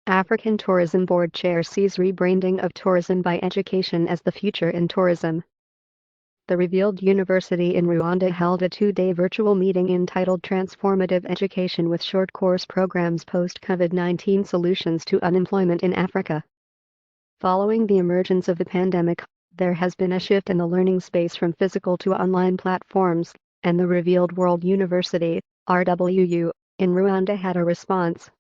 African Tourism Board Chair sees rebranding of tourism by education as the future in tourism. The Revealed University in Rwanda held a two-day virtual meeting entitled Transformative Education with Short Course Programs Post-COVID-19 Solutions to Unemployment in Africa. Following the emergence of the pandemic, there has been a shift in the learning space from physical to online platforms, and the Revealed World University, RWU, in Rwanda had a response.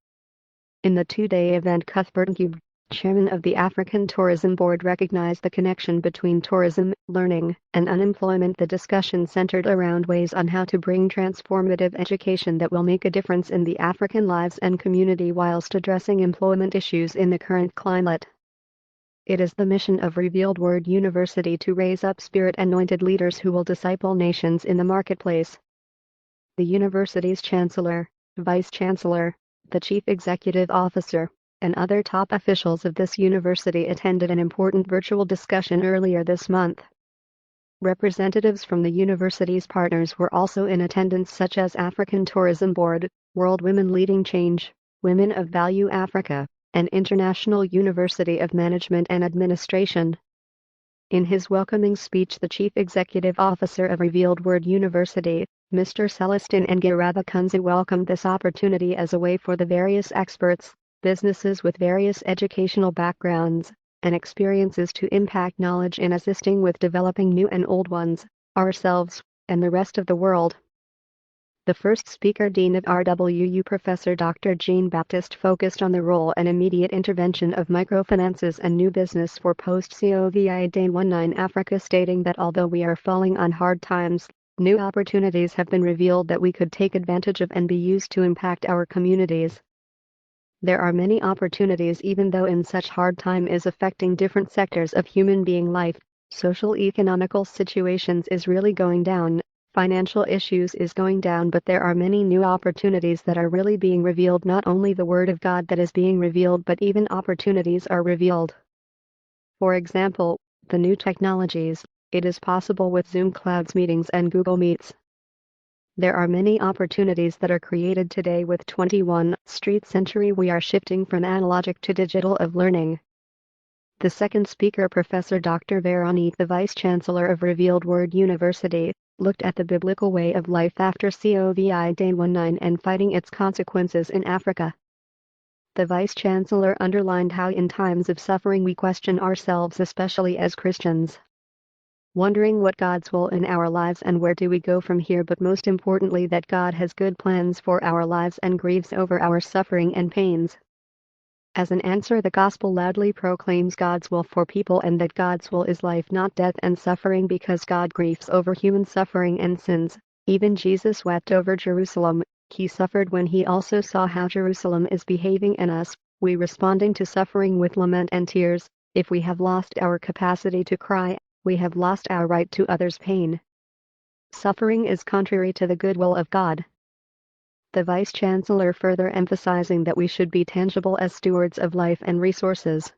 In the two-day event, Cuthbert Ngube, chairman of the African Tourism Board, recognized the connection between tourism, learning, and unemployment. The discussion centered around ways on how to bring transformative education that will make a difference in the African lives and community whilst addressing employment issues in the current climate. It is the mission of Revealed Word University to raise up spirit-anointed leaders who will disciple nations in the marketplace. The university's chancellor, vice-chancellor, the chief executive officer, and other top officials of this university attended an important virtual discussion earlier this month. Representatives from the university's partners were also in attendance, such as African Tourism Board, World Women Leading Change, Women of Value Africa, and International University of Management and Administration. In his welcoming speech, the Chief Executive Officer of Revealed Word University, Mr. Celestin Ngirabakunze, welcomed this opportunity as a way for the various experts, businesses with various educational backgrounds and experiences to impact knowledge in assisting with developing new and old ones, ourselves, and the rest of the world. The first speaker, Dean of RWU Professor Dr. Jean-Baptiste, focused on the role and immediate intervention of microfinances and new business for post-COVID-19 Africa, stating that although we are falling on hard times, new opportunities have been revealed that we could take advantage of and be used to impact our communities. There are many opportunities, even though in such hard time is affecting different sectors of human being life. Social economical situations is really going down, financial issues is going down, but there are many new opportunities that are really being revealed. Not only the Word of God that is being revealed, but even opportunities are revealed. For example, the new technologies. It is possible with Zoom Clouds meetings and Google Meets. There are many opportunities that are created today with 21st century. We are shifting from analogic to digital of learning. The second speaker, Professor Dr. Veronique, the Vice Chancellor of Revealed Word University, looked at the biblical way of life after COVID-19 and fighting its consequences in Africa. The Vice Chancellor underlined how in times of suffering we question ourselves, especially as Christians, wondering what God's will in our lives and where do we go from here, but most importantly that God has good plans for our lives and grieves over our suffering and pains. As an answer, the gospel loudly proclaims God's will for people and that God's will is life, not death and suffering, because God grieves over human suffering and sins. Even Jesus wept over Jerusalem. He suffered when he also saw how Jerusalem is behaving in us. We responding to suffering with lament and tears. If we have lost our capacity to cry, we have lost our right to others' pain. Suffering is contrary to the good will of God. The Vice Chancellor further emphasizing that we should be tangible as stewards of life and resources.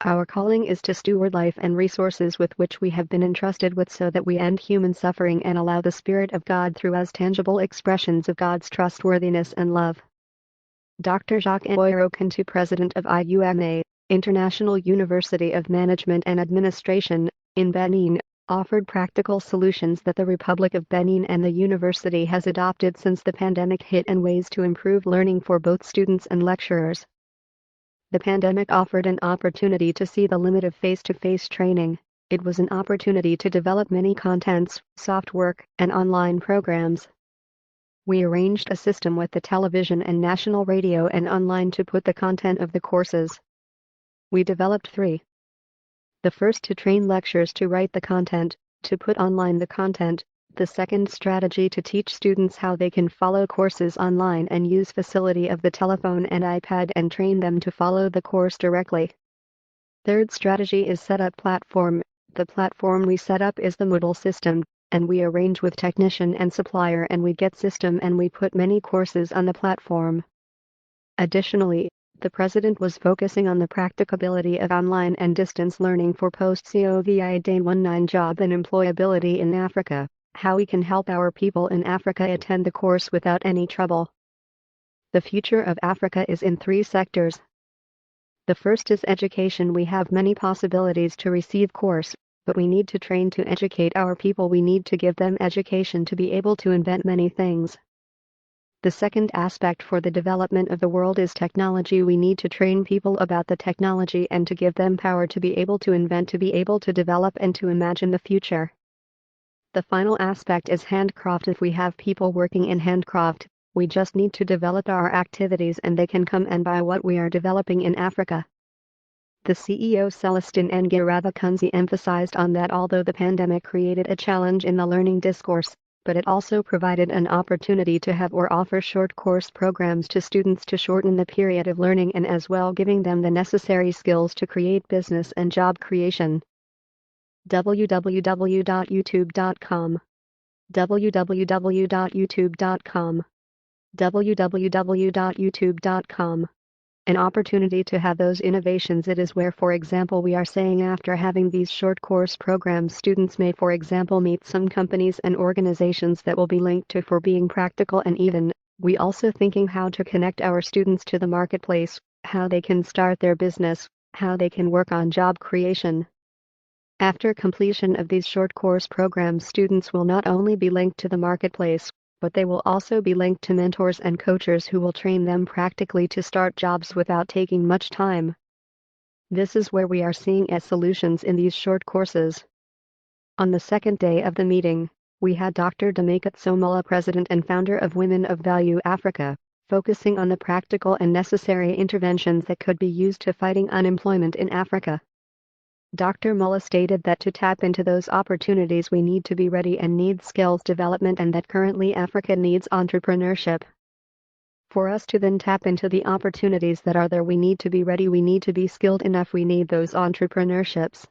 Our calling is to steward life and resources with which we have been entrusted with, so that we end human suffering and allow the Spirit of God through us tangible expressions of God's trustworthiness and love. Dr. Jacques Oyorokantu, President of IUMA, International University of Management and Administration, in Benin, offered practical solutions that the Republic of Benin and the university has adopted since the pandemic hit and ways to improve learning for both students and lecturers. The pandemic offered an opportunity to see the limit of face-to-face training. It was an opportunity to develop many contents, soft work, and online programs. We arranged a system with the television and national radio and online to put the content of the courses. We developed 3. The first, to train lecturers to write the content, to put online the content. The second strategy, to teach students how they can follow courses online and use facility of the telephone and iPad and train them to follow the course directly. Third strategy is set up platform. The platform we set up is the Moodle system, and we arrange with technician and supplier and we get system and we put many courses on the platform. Additionally, the President was focusing on the practicability of online and distance learning for post-COVID-19 job and employability in Africa, how we can help our people in Africa attend the course without any trouble. The future of Africa is in 3 sectors. The first is education. We have many possibilities to receive course, but we need to train to educate our people. We need to give them education to be able to invent many things. The second aspect for the development of the world is technology. We need to train people about the technology and to give them power to be able to invent, to be able to develop and to imagine the future. The final aspect is handcraft. If we have people working in handcraft, we just need to develop our activities and they can come and buy what we are developing in Africa. The CEO Celestin Ngirabakunzi emphasized on that although the pandemic created a challenge in the learning discourse, but it also provided an opportunity to have or offer short course programs to students to shorten the period of learning and as well giving them the necessary skills to create business and job creation. www.youtube.com www.youtube.com www.youtube.com An opportunity to have those innovations. It is where, for example, we are saying after having these short course programs, students may, for example, meet some companies and organizations that will be linked to for being practical, and even we also thinking how to connect our students to the marketplace, how they can start their business, how they can work on job creation. After completion of these short course programs, students will not only be linked to the marketplace, but they will also be linked to mentors and coaches who will train them practically to start jobs without taking much time. This is where we are seeing as solutions in these short courses. On the second day of the meeting, we had Dr. Damakat Somola, president and founder of Women of Value Africa, focusing on the practical and necessary interventions that could be used to fighting unemployment in Africa. Dr. Mullah stated that to tap into those opportunities we need to be ready and need skills development, and that currently Africa needs entrepreneurship. For us to then tap into the opportunities that are there, we need to be ready, we need to be skilled enough, we need those entrepreneurships.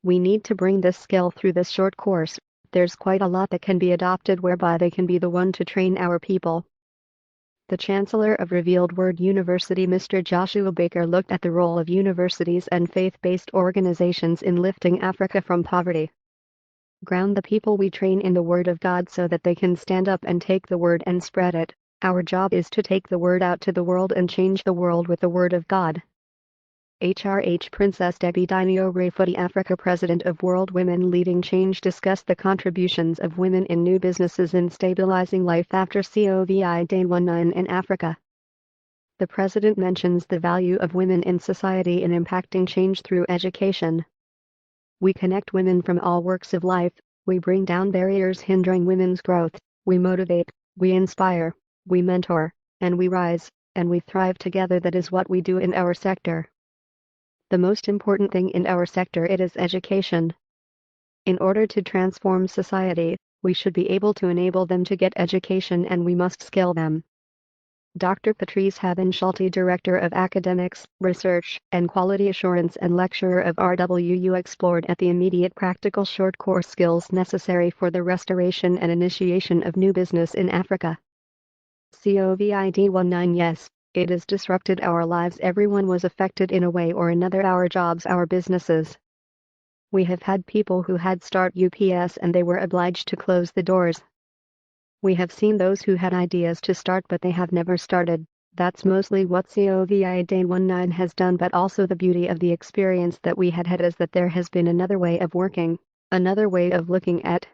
We need to bring this skill through this short course. There's quite a lot that can be adopted whereby they can be the one to train our people. The Chancellor of Revealed Word University, Mr. Joshua Baker, looked at the role of universities and faith-based organizations in lifting Africa from poverty. Ground the people we train in the Word of God so that they can stand up and take the Word and spread it. Our job is to take the Word out to the world and change the world with the Word of God. HRH Princess Debbie Dineo Rayfooty, Africa President of World Women Leading Change, discussed the contributions of women in new businesses in stabilizing life after COVID-19 in Africa. The President mentions the value of women in society in impacting change through education. We connect women from all walks of life, we bring down barriers hindering women's growth, we motivate, we inspire, we mentor, and we rise, and we thrive together. That is what we do in our sector. The most important thing in our sector, it is education. In order to transform society, we should be able to enable them to get education and we must skill them. Dr. Patrice Haben-Schulte, Director of Academics, Research, and Quality Assurance and Lecturer of RWU, explored at the immediate practical short course skills necessary for the restoration and initiation of new business in Africa. COVID-19, yes. It has disrupted our lives. Everyone was affected in a way or another, our jobs, our businesses. We have had people who had start UPS and they were obliged to close the doors. We have seen those who had ideas to start but they have never started. That's mostly what COVID-19 has done, but also the beauty of the experience that we had is that there has been another way of working, another way of looking at.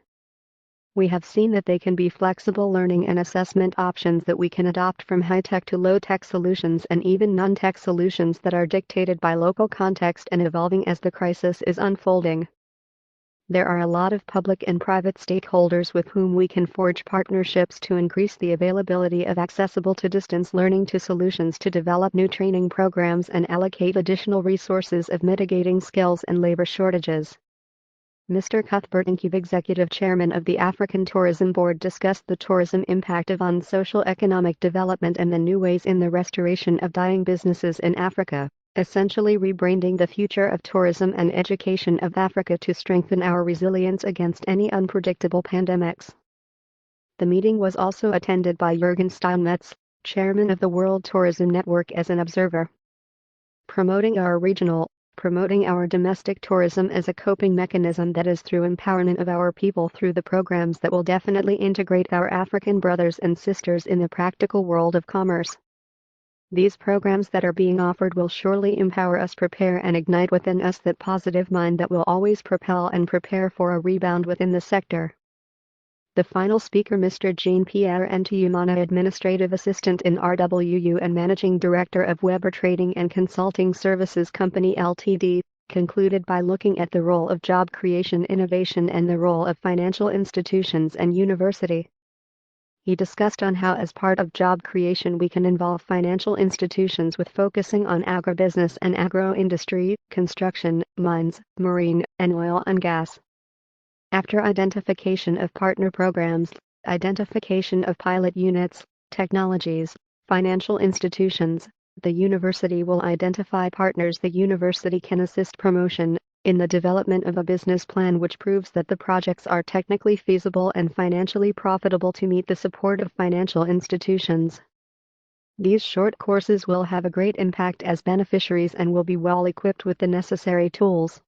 We have seen that they can be flexible learning and assessment options that we can adopt from high-tech to low-tech solutions and even non-tech solutions that are dictated by local context and evolving as the crisis is unfolding. There are a lot of public and private stakeholders with whom we can forge partnerships to increase the availability of accessible to distance learning to solutions, to develop new training programs and allocate additional resources of mitigating skills and labor shortages. Mr. Cuthbert Nkube, Executive Chairman of the African Tourism Board, discussed the tourism impact on social economic development and the new ways in the restoration of dying businesses in Africa, essentially rebranding the future of tourism and education of Africa to strengthen our resilience against any unpredictable pandemics. The meeting was also attended by Jürgen Steinmetz, Chairman of the World Tourism Network, as an observer. Promoting our domestic tourism as a coping mechanism, that is through empowerment of our people through the programs that will definitely integrate our African brothers and sisters in the practical world of commerce. These programs that are being offered will surely empower us, prepare and ignite within us that positive mind that will always propel and prepare for a rebound within the sector. The final speaker, Mr. Jean-Pierre Ntiyumana, Administrative Assistant in RWU and Managing Director of Weber Trading and Consulting Services Company Ltd., concluded by looking at the role of job creation innovation and the role of financial institutions and university. He discussed on how as part of job creation we can involve financial institutions with focusing on agribusiness and agro-industry, construction, mines, marine, and oil and gas. After identification of partner programs, identification of pilot units, technologies, financial institutions, the university will identify partners the university can assist promotion in the development of a business plan which proves that the projects are technically feasible and financially profitable to meet the support of financial institutions. These short courses will have a great impact as beneficiaries and will be well equipped with the necessary tools.